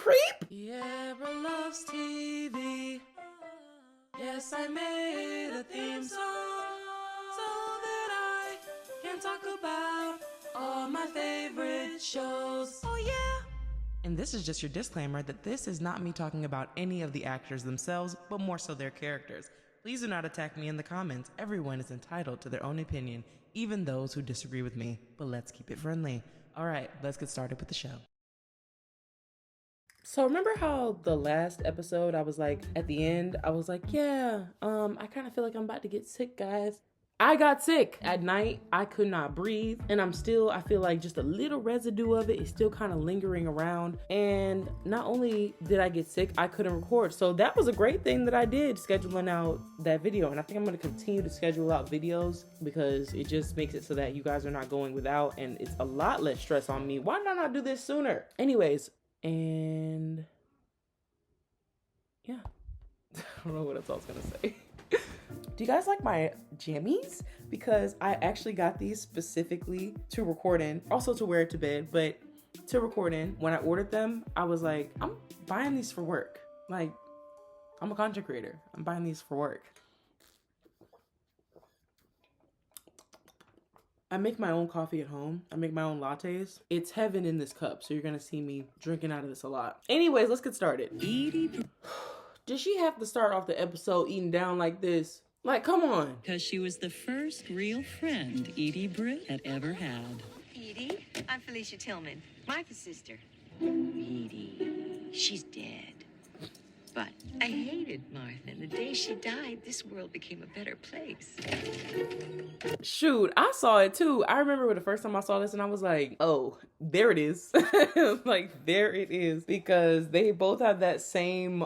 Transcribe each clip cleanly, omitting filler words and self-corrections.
creep? Yeah, loves TV. Yes, I made a theme song so that I can talk about all my favorite shows. Oh yeah. And this is just your disclaimer that this is not me talking about any of the actors themselves, but more so their characters. Please do not attack me in the comments. Everyone is entitled to their own opinion, even those who disagree with me. But let's keep it friendly. All right, let's get started with the show. So remember how the last episode I was like, at the end, I was like, yeah, I kind of feel like I'm about to get sick, guys. I got sick at night. I could not breathe. And I feel like just a little residue of it is still kind of lingering around. And not only did I get sick, I couldn't record. So that was a great thing that I did, scheduling out that video. And I think I'm going to continue to schedule out videos because it just makes it so that you guys are not going without. And it's a lot less stress on me. Why did I not do this sooner? Anyways, and yeah, I don't know what else I was gonna say. Do you guys like my jammies? Because I actually got these specifically to record in, also to wear it to bed, but to record in. When I ordered them, I was like, I'm buying these for work. Like, I'm a content creator. I'm buying these for work. I make my own coffee at home. I make my own lattes. It's heaven in this cup, so you're gonna see me drinking out of this a lot. Anyways, let's get started. Did she have to start off the episode eating down like this? Like, come on. Because she was the first real friend Edie Britt had ever had. Edie, I'm Felicia Tillman, Martha's sister. Edie, she's dead. But I hated Martha, and the day she died, this world became a better place. Shoot, I saw it too. I remember the first time I saw this and I was like, oh, there it is. Like, there it is. Because they both have that same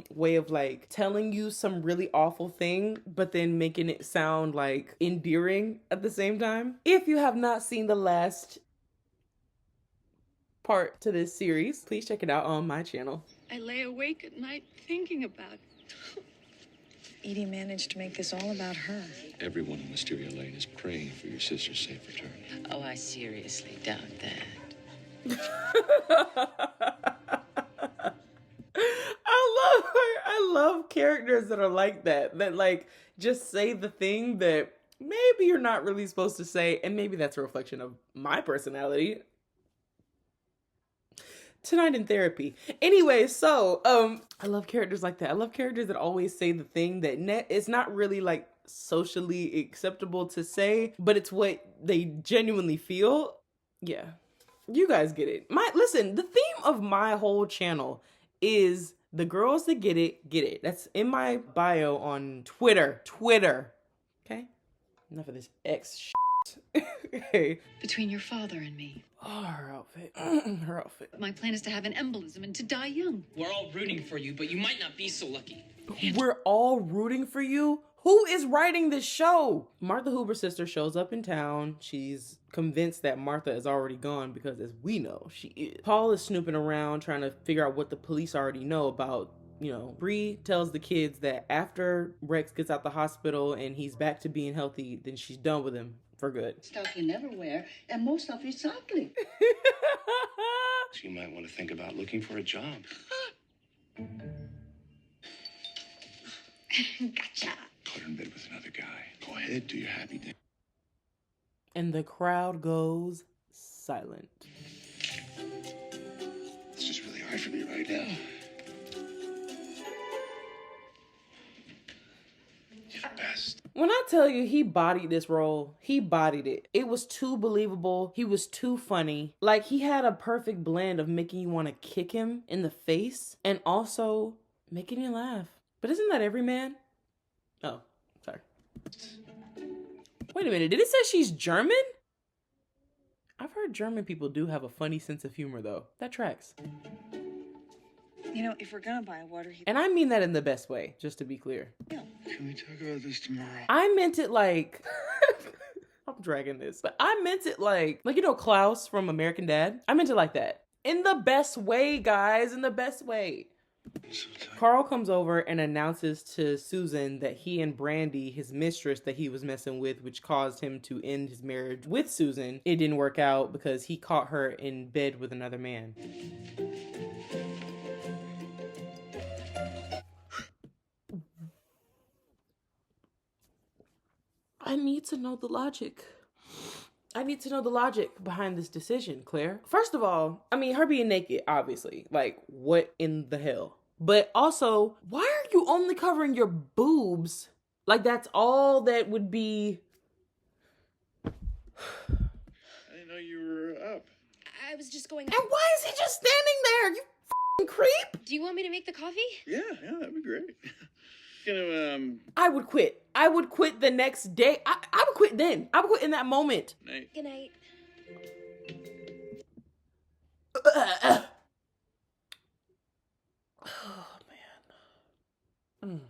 way of like telling you some really awful thing, but then making it sound like endearing at the same time. If you have not seen the last part to this series, please check it out on my channel. I lay awake at night thinking about it. Edie managed to make this all about her. Everyone in Wisteria Lane is praying for your sister's safe return. Oh, I seriously doubt that. I love characters that are like that like just say the thing that maybe you're not really supposed to say, and maybe that's a reflection of my personality. Tonight in therapy. Anyway, so I love characters like that. I love characters that always say the thing that it's not really like socially acceptable to say, but it's what they genuinely feel. Yeah, you guys get it. Listen, the theme of my whole channel is the girls that get it. That's in my bio on Twitter. Okay, enough of this X shit. Okay. Between your father and me. Oh, her outfit. Her outfit. My plan is to have an embolism and to die young. We're all rooting for you, but you might not be so lucky. We're all rooting for you? Who is writing this show? Martha Hoover's sister shows up in town. She's convinced that Martha is already gone because, as we know, she is. Paul is snooping around trying to figure out what the police already know about. You know, Bree tells the kids that after Rex gets out the hospital and he's back to being healthy, then she's done with him for good. Stuff you never wear, and most stuff recycling. So you might want to think about looking for a job. Gotcha. Put her in bed with another guy. Go ahead, do your happy dance. And the crowd goes silent. It's just really hard for me right now. You're the best. When I tell you he bodied this role, he bodied it. It was too believable. He was too funny. Like, he had a perfect blend of making you want to kick him in the face and also making you laugh. But isn't that every man? Oh, sorry. Wait a minute. Did it say she's German? I've heard German people do have a funny sense of humor, though. That tracks. You know, if we're gonna buy water heater... And I mean that in the best way, just to be clear. Can we talk about this tomorrow? I meant it like... I'm dragging this. But I meant it like, you know, Klaus from American Dad? I meant it like that. In the best way, guys. In the best way. Carl comes over and announces to Susan that he and Brandy, his mistress that he was messing with, which caused him to end his marriage with Susan, it didn't work out because he caught her in bed with another man. need to know the logic. I need to know the logic behind this decision, Claire. First of all, I mean, her being naked, obviously. Like, what in the hell? But also, why are you only covering your boobs? Like, that's all that would be... I didn't know you were up. I was just going. And why is he just standing there? You f***ing creep! Do you want me to make the coffee? Yeah, that'd be great. Gonna, I would quit. I would quit the next day. I would quit then. I would quit in that moment. night. Good night.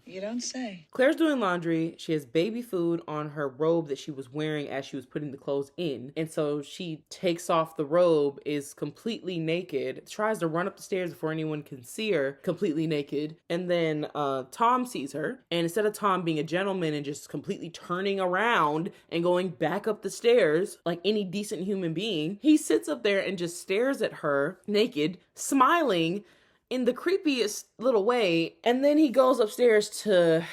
You don't say. Claire's doing laundry. She has baby food on her robe that she was wearing as she was putting the clothes in. And so she takes off the robe, is completely naked, tries to run up the stairs before anyone can see her, completely naked. And then Tom sees her. And instead of Tom being a gentleman and just completely turning around and going back up the stairs like any decent human being, he sits up there and just stares at her naked, smiling in the creepiest little way. And then he goes upstairs to,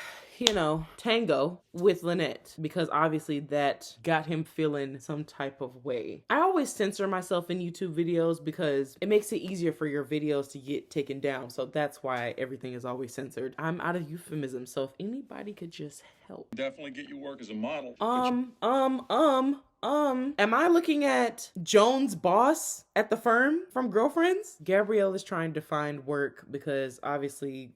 tango with Lynette, because obviously that got him feeling some type of way. I always censor myself in YouTube videos because it makes it easier for your videos to get taken down. So that's why everything is always censored. I'm out of euphemism, so if anybody could just help. Definitely get you work as a model. Am I looking at Joan's boss at the firm from Girlfriends? Gabrielle is trying to find work because obviously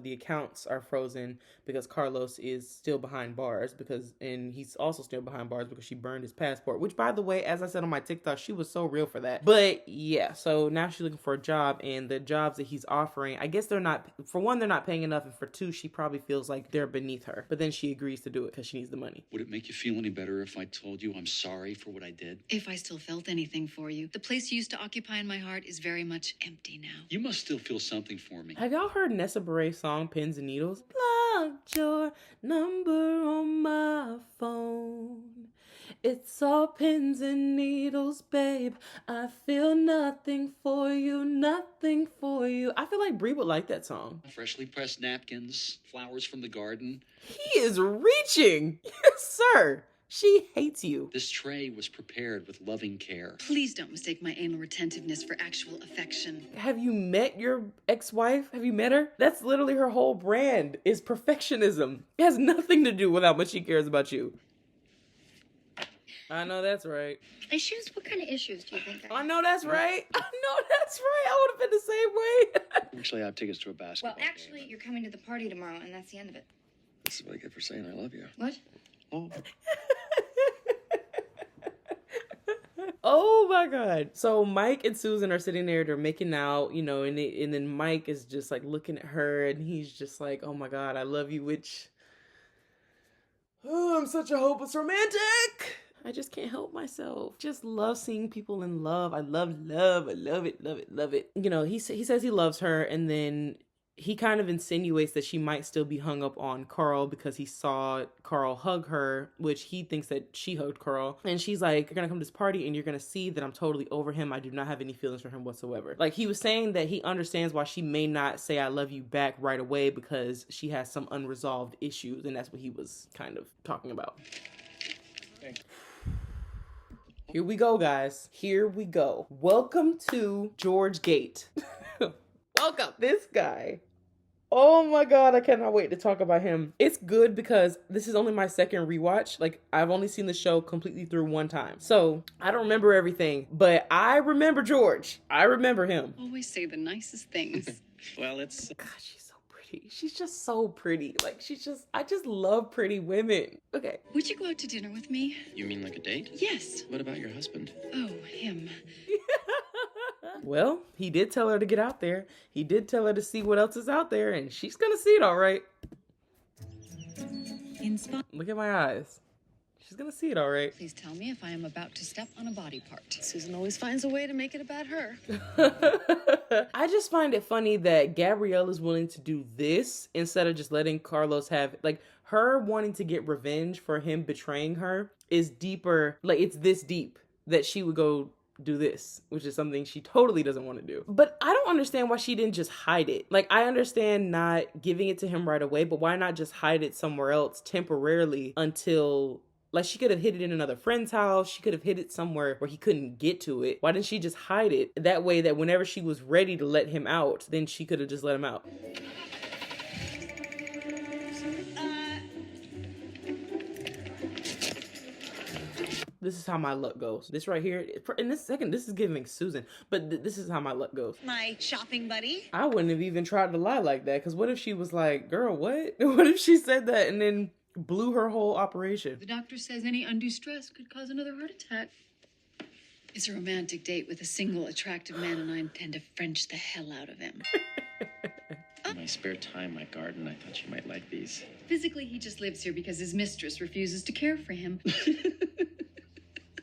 the accounts are frozen because Carlos is still behind bars and he's also still behind bars because she burned his passport, which, by the way, as I said on my TikTok, she was so real for that. But yeah, so now she's looking for a job, and the jobs that he's offering, I guess they're not, for one, they're not paying enough, and for two, she probably feels like they're beneath her. But then she agrees to do it because she needs the money. Would it make you feel any better if I told you I'm sorry for what I did? If I still felt anything for you, the place you used to occupy in my heart is very much empty now. You must still feel something for me. Have y'all heard Nessa Bare's song, Pins and Needles? Blocked your number on my phone. It's all pins and needles, babe. I feel nothing for you, nothing for you. I feel like Brie would like that song. Freshly pressed napkins, flowers from the garden. He is reaching. Yes, sir. She hates you. This tray was prepared with loving care. Please don't mistake my anal retentiveness for actual affection. Have you met your ex-wife? Have you met her? That's literally her whole brand, is perfectionism. It has nothing to do with how much she cares about you. I know that's right. Issues? What kind of issues do you think I know that's right. I know that's right. I would have been the same way. Actually, I have tickets to a basketball Well, actually, you're coming to the party tomorrow, and that's the end of it. This is what I get for saying I love you. What? Oh. Oh my God. So Mike and Susan are sitting there, they're making out, and then Mike is just like looking at her and he's just like, oh my God, I love you, which, I'm such a hopeless romantic. I just can't help myself. Just love seeing people in love. I love love. I love it, love it, love it. He says he loves her, and then he kind of insinuates that she might still be hung up on Carl because he saw Carl hug her, which he thinks that she hugged Carl. And she's like, you're going to come to this party and you're going to see that I'm totally over him. I do not have any feelings for him whatsoever. Like, he was saying that he understands why she may not say I love you back right away because she has some unresolved issues. And that's what he was kind of talking about. Thanks. Here we go, guys. Here we go. Welcome to George Gate. Welcome. This guy. Oh my God, I cannot wait to talk about him. It's good because this is only my second rewatch. Like, I've only seen the show completely through one time. So, I don't remember everything, but I remember George. I remember him. Always say the nicest things. Well, it's... God, she's so pretty. She's just so pretty. Like, I just love pretty women. Okay. Would you go out to dinner with me? You mean like a date? Yes. What about your husband? Oh, him. Well, he did tell her to get out there. He did tell her to see what else is out there, and she's gonna see it all right. Look at my eyes. She's gonna see it all right. Please tell me if I am about to step on a body part. Susan always finds a way to make it about her. I just find it funny that Gabrielle is willing to do this instead of just letting Carlos have, like, her wanting to get revenge for him betraying her is deeper. Like, it's this deep that she would go do this, which is something she totally doesn't want to do. But I don't understand why she didn't just hide it. Like, I understand not giving it to him right away, but why not just hide it somewhere else temporarily until Like, she could have hid it in another friend's house. She could have hid it somewhere where he couldn't get to it. Why didn't she just hide it? That way that whenever she was ready to let him out, then she could have just let him out. This is how my luck goes. This right here, in this second, this is giving Susan, but this is how my luck goes. My shopping buddy. I wouldn't have even tried to lie like that, because what if she was like, girl, what? What if she said that and then blew her whole operation? The doctor says any undue stress could cause another heart attack. It's a romantic date with a single attractive man, and I intend to French the hell out of him. In my spare time, my garden, I thought you might like these. Physically, he just lives here because his mistress refuses to care for him.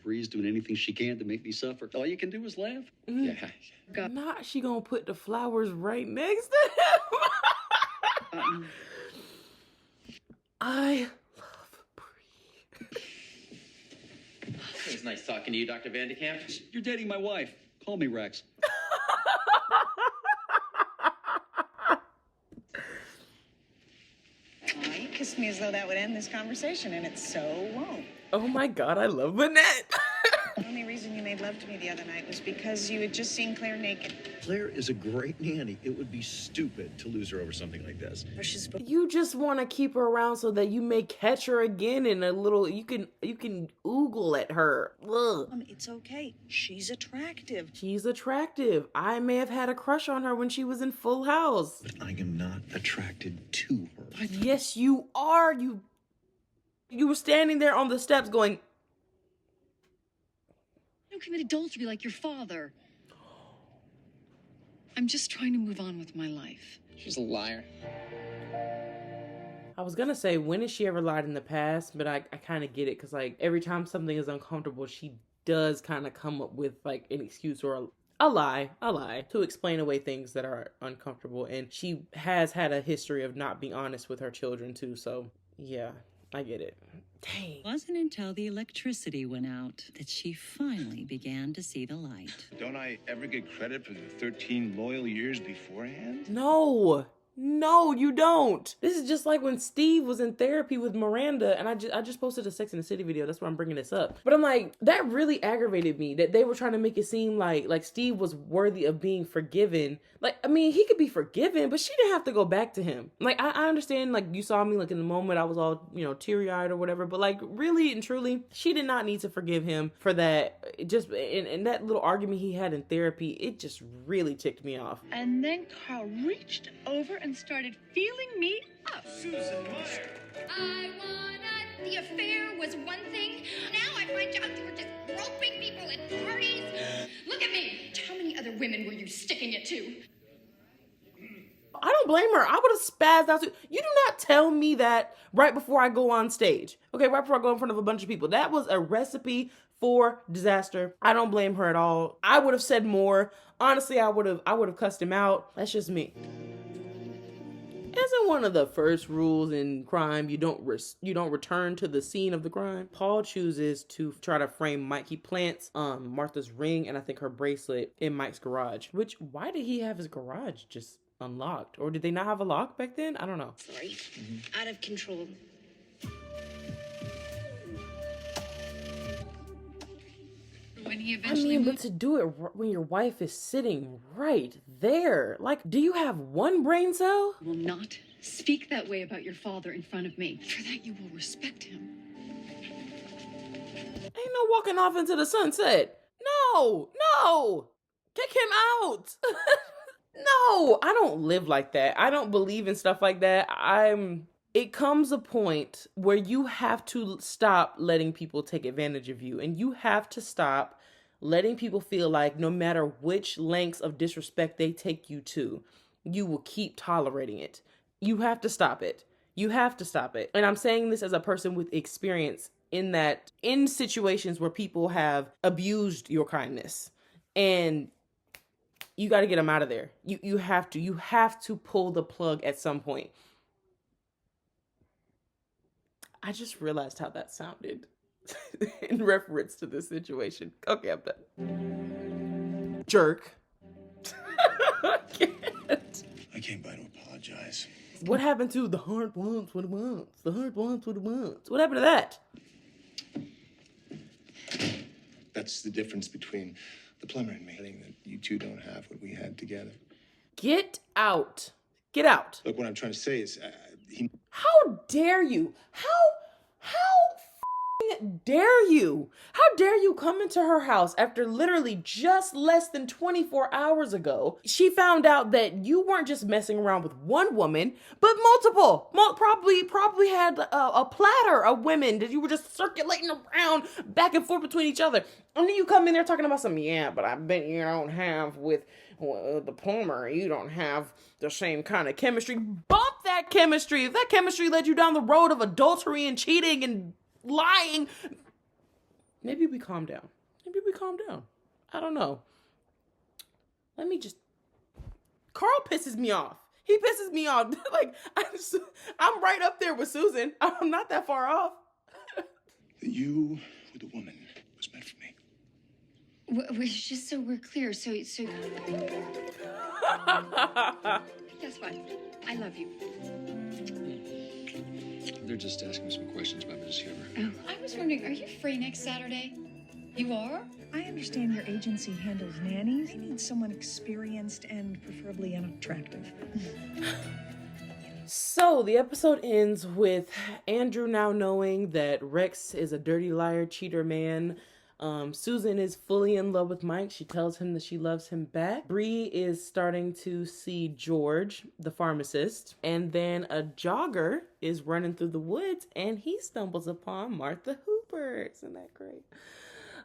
Bree's doing anything she can to make me suffer. All you can do is laugh. Yeah. Not she gonna put the flowers right next to him. I love Bree. It was nice talking to you, Dr. Vandekamp. You're dating my wife. Call me Rex. You kissed me as though that would end this conversation, and it so won't. Oh my God, I love Lynette. The only reason you made love to me the other night was because you had just seen Claire naked. Claire is a great nanny. It would be stupid to lose her over something like this. You just want to keep her around so that you may catch her again in a little, you can oogle at her. Ugh. It's okay. She's attractive. She's attractive. I may have had a crush on her when she was in Full House. But I am not attracted to her. Yes, you are. You were standing there on the steps going, Don't commit adultery like your father. I'm just trying to move on with my life. She's a liar. I was gonna say, when has she ever lied in the past? But I kind of get it, because like every time something is uncomfortable, she does kind of come up with like an excuse or a lie to explain away things that are uncomfortable. And she has had a history of not being honest with her children too. So yeah, I get it. Dang. It wasn't until the electricity went out that she finally began to see the light. Don't I ever get credit for the 13 loyal years beforehand? No, you don't. This is just like when Steve was in therapy with Miranda, and I just posted a Sex and the City video. That's why I'm bringing this up. But I'm like, that really aggravated me, that they were trying to make it seem like Steve was worthy of being forgiven. Like, I mean, he could be forgiven, but she didn't have to go back to him. Like, I understand, like, you saw me, like, in the moment I was all, teary-eyed or whatever, but, like, really and truly, she did not need to forgive him for that. It just, and that little argument he had in therapy, it just really ticked me off. And then Carl reached over and started feeling me up. Susan Meyer. I wanna. The affair was one thing. Now I find out you were just groping people at parties. Look at me. How many other women were you sticking it to? I don't blame her. I would have spazzed out too. You do not tell me that right before I go on stage. Okay, right before I go in front of a bunch of people. That was a recipe for disaster. I don't blame her at all. I would have said more. Honestly, I would have cussed him out. That's just me. Isn't one of the first rules in crime you don't return to the scene of the crime? Paul chooses to try to frame Mike. He plants Martha's ring and I think her bracelet in Mike's garage. Which, why did he have his garage just unlocked? Or did they not have a lock back then? I don't know. Sorry. Out of control. When he eventually but to do it when your wife is sitting right there. Like, do you have one brain cell? will not speak that way about your father in front of me. For that, you will respect him. Ain't no walking off into the sunset. No. Kick him out. No, I don't live like that. I don't believe in stuff like that. It comes a point where you have to stop letting people take advantage of you. And you have to stop letting people feel like no matter which lengths of disrespect they take you to, you will keep tolerating it. You have to stop it. You have to stop it. And I'm saying this as a person with experience in situations where people have abused your kindness. And you got to get them out of there. You have to pull the plug at some point. I just realized how that sounded in reference to this situation. Okay, I'm done. Jerk. I came by to apologize. What happened to the heart wants what it wants? The heart wants what it wants. What happened to that? That's the difference between the plumber and me. That you two don't have what we had together. Get out. Get out. Look, what I'm trying to say is, How dare you? How f***ing dare you? How dare you come into her house after literally just less than 24 hours ago? She found out that you weren't just messing around with one woman, but multiple. Probably had a platter of women that you were just circulating around back and forth between each other. And then you come in there talking about some, yeah, but I bet you don't have with the plumber, you don't have the same kind of chemistry. Bump that chemistry. If that chemistry led you down the road of adultery and cheating and lying, maybe we calm down. Maybe we calm down. I don't know. Carl pisses me off. He pisses me off. Like, I'm right up there with Susan. I'm not that far off. you were the woman who was meant for me. Well, just so we're clear, so Guess what? I love you. They're just asking some questions about Mrs. Huber. Oh, I was wondering, are you free next Saturday? You are? I understand your agency handles nannies. They need someone experienced and preferably unattractive. So the episode ends with Andrew now knowing that Rex is a dirty liar, cheater man. Susan is fully in love with Mike. She tells him that she loves him back. Bree is starting to see George, the pharmacist. And then a jogger is running through the woods and he stumbles upon Martha Hooper. Isn't that great?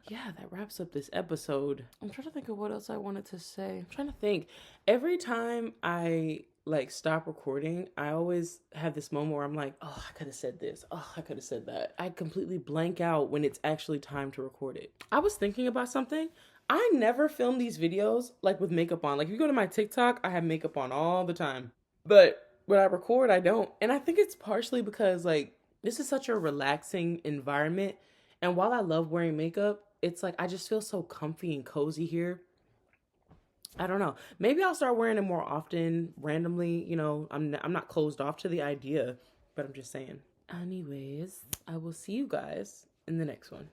Yeah, that wraps up this episode. I'm trying to think of what else I wanted to say. I'm trying to think. Every time I stop recording, I always have this moment where I'm like, oh, I could have said this. Oh, I could have said that. I completely blank out when it's actually time to record it. I was thinking about something. I never film these videos with makeup on. Like, if you go to my TikTok, I have makeup on all the time. But when I record, I don't. And I think it's partially because this is such a relaxing environment. And while I love wearing makeup, it's I just feel so comfy and cozy here. I don't know. Maybe I'll start wearing it more often, randomly. I'm not closed off to the idea, but I'm just saying. Anyways, I will see you guys in the next one.